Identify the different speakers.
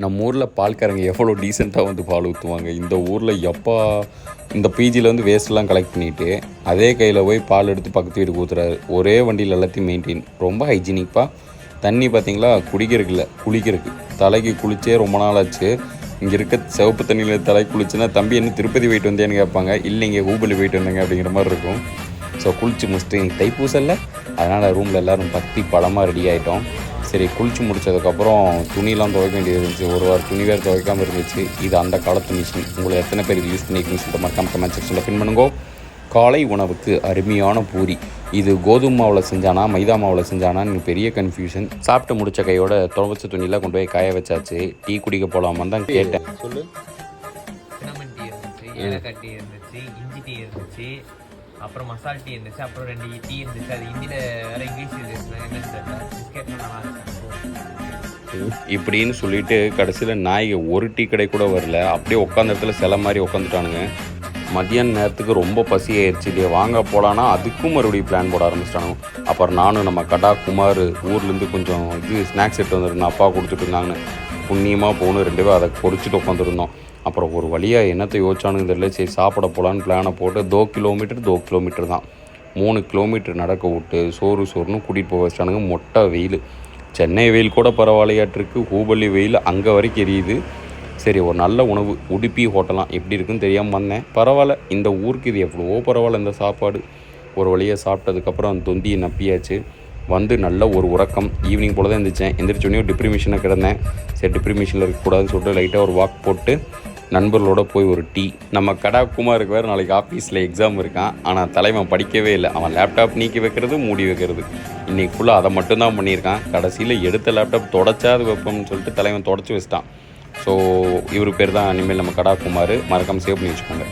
Speaker 1: நம்ம ஊரில் பால்காரங்க எவ்வளோ டீசெண்டாக வந்து பால் ஊற்றுவாங்க. இந்த ஊரில் எப்பா இந்த பிஜியில் வந்து வேஸ்ட்லாம் கலெக்ட் பண்ணிவிட்டு அதே கையில் போய் பால் எடுத்து பக்கத்து வீட்டுக்கு ஊற்றுறாரு. ஒரே வண்டியில் எல்லாத்தையும் மெயின்டைன். ரொம்ப ஹைஜீனிக்காக. தண்ணி பார்த்திங்களா, குடிக்கிறதுக்கு குளிக்கிறதுக்கு தலைக்கு குளிச்சே ரொம்ப நாள் ஆச்சு. இங்கே இருக்க சிவப்பு தண்ணியில் தலைக்கு குளிச்சுன்னா தம்பி என்ன திருப்பதி போயிட்டு வந்தேன்னு கேட்பாங்க. இல்லைங்க ஹூபலி போயிட்டு வந்தேங்க அப்படிங்கிற மாதிரி இருக்கும். ஸோ குளிச்சு முடிச்சுட்டு இன்றைக்கி தைப்பூசல்ல, அதனால் ரூமில் எல்லோரும் பக்தி பழமாக ரெடி ஆகிட்டோம். சரி, குளிச்சு முடித்ததுக்கப்புறம் துணியெலாம் துவைக்க வேண்டியது இருந்துச்சு. ஒரு வாரம் துணி வேறு துவைக்காமல் இருந்துச்சு. இது அந்த காலத்து மிஷின். உங்களை எத்தனை பேர் யூஸ் பண்ணியிருக்கீங்கன்னு சொல்லிட்டு மறக்காம கமெண்ட் செக்ஷனில் பின் பண்ணுங்கோ. காலை உணவுக்கு அருமையான பூரி. இது கோதுமை மாவில் செஞ்சானா மைதா மாவில் செஞ்சானான்னு பெரிய கன்ஃபியூஷன். சாப்பிட்டு முடித்த கையோட துவைச்ச துணியெலாம் கொண்டு போய் காய வச்சாச்சு. டீ குடிக்க போகலாமான்னு தான் கேட்டேன். சொல்லு.
Speaker 2: சின்னமன் டீ இருந்துச்சு, ஏலக்காய் டீ இருந்துச்சு, இஞ்சி டீ இருந்துச்சு, அப்புறம் மசால் டீ இருந்துச்சு, அப்புறம் 2 டீ இருந்துச்சு. அது ஹிந்தியில் வேறு இங்கிலீஷ் என்னன்னு தெரியல. பிஸ்கெட்லாம் நல்லா இருந்துச்சு
Speaker 1: இப்படின்னு சொல்லிட்டு கடைசியில் நாய்க்கு ஒரு டீ கடை கூட வரல. அப்படியே உட்காந்த இடத்துல சில மாதிரி உட்காந்துட்டானுங்க. மதியான நேரத்துக்கு ரொம்ப பசி ஆயிடுச்சு. இதே வாங்க போகலான்னா அதுக்கும் மறுபடியும் பிளான் போட ஆரம்பிச்சிட்டானுங்க. அப்புறம் நானும் நம்ம கடா குமார் ஊர்லேருந்து கொஞ்சம் ஸ்நாக்ஸ் எடுத்து வந்துருந்தேன். அப்பா கொடுத்துட்டு இருந்தாங்கன்னு புண்ணியமாக போகணும். 2 பேரும் அதை பொறிச்சிட்டு உட்காந்துருந்தோம். அப்புறம் ஒரு வழியாக என்னத்தை யோசிச்சானுங்க தெரியல. சரி சாப்பிட போகலான்னு பிளானை போட்டு 2 கிலோமீட்டர் தான் 3 கிலோமீட்டர் நடக்க விட்டு சோறுன்னு கூட்டிகிட்டு போக வச்சிட்டானுங்க. மொட்டை வெயில். சென்னை வெயில் கூட பரவாயில்லையாட்டிருக்கு. ஹூபலி வெயில் அங்கே வரைக்கும் எரியுது. சரி, ஒரு நல்ல உணவு உடுப்பி ஹோட்டலாம் எப்படி இருக்குன்னு தெரியாமல் வந்தேன். பரவாயில்ல, இந்த ஊருக்கு இது எவ்வளவோ பரவாயில்ல இந்த சாப்பாடு. ஒரு வழியாக சாப்பிட்டதுக்கப்புறம் தொந்தியை நப்பியாச்சு. வந்து நல்ல ஒரு உறக்கம். ஈவினிங் போல் தான் எழுந்திரிச்சேன். எந்திரிச்சோடனே டிப்ரிமிஷனை கிடந்தேன். சரி, டிப்ரிமிஷனில் இருக்கக்கூடாதுன்னு சொல்லிட்டு லைட்டாக ஒரு வாக் போட்டு நண்பர்களோட போய் ஒரு டீ. நம்ம கடா குமாருக்கு வேறு நாளைக்கு ஆஃபீஸில் எக்ஸாம் இருக்கான். ஆனால் தலைவன் படிக்கவே இல்லை. அவன் லேப்டாப் நீக்கி வைக்கிறது, மூடி வைக்கிறது, இன்றைக்கி ஃபுல்லாக அதை மட்டும்தான் பண்ணியிருக்கான். கடைசியில் எடுத்த லேப்டாப் தொடச்சாது வைப்போம்னு சொல்லிட்டு தலைவன் தொடச்சி வச்சிட்டான். ஸோ இவர் பேர் தான் இனிமேல் நம்ம கடா குமார். மறக்காமல் சேவ் பண்ணி வச்சுக்கோங்க.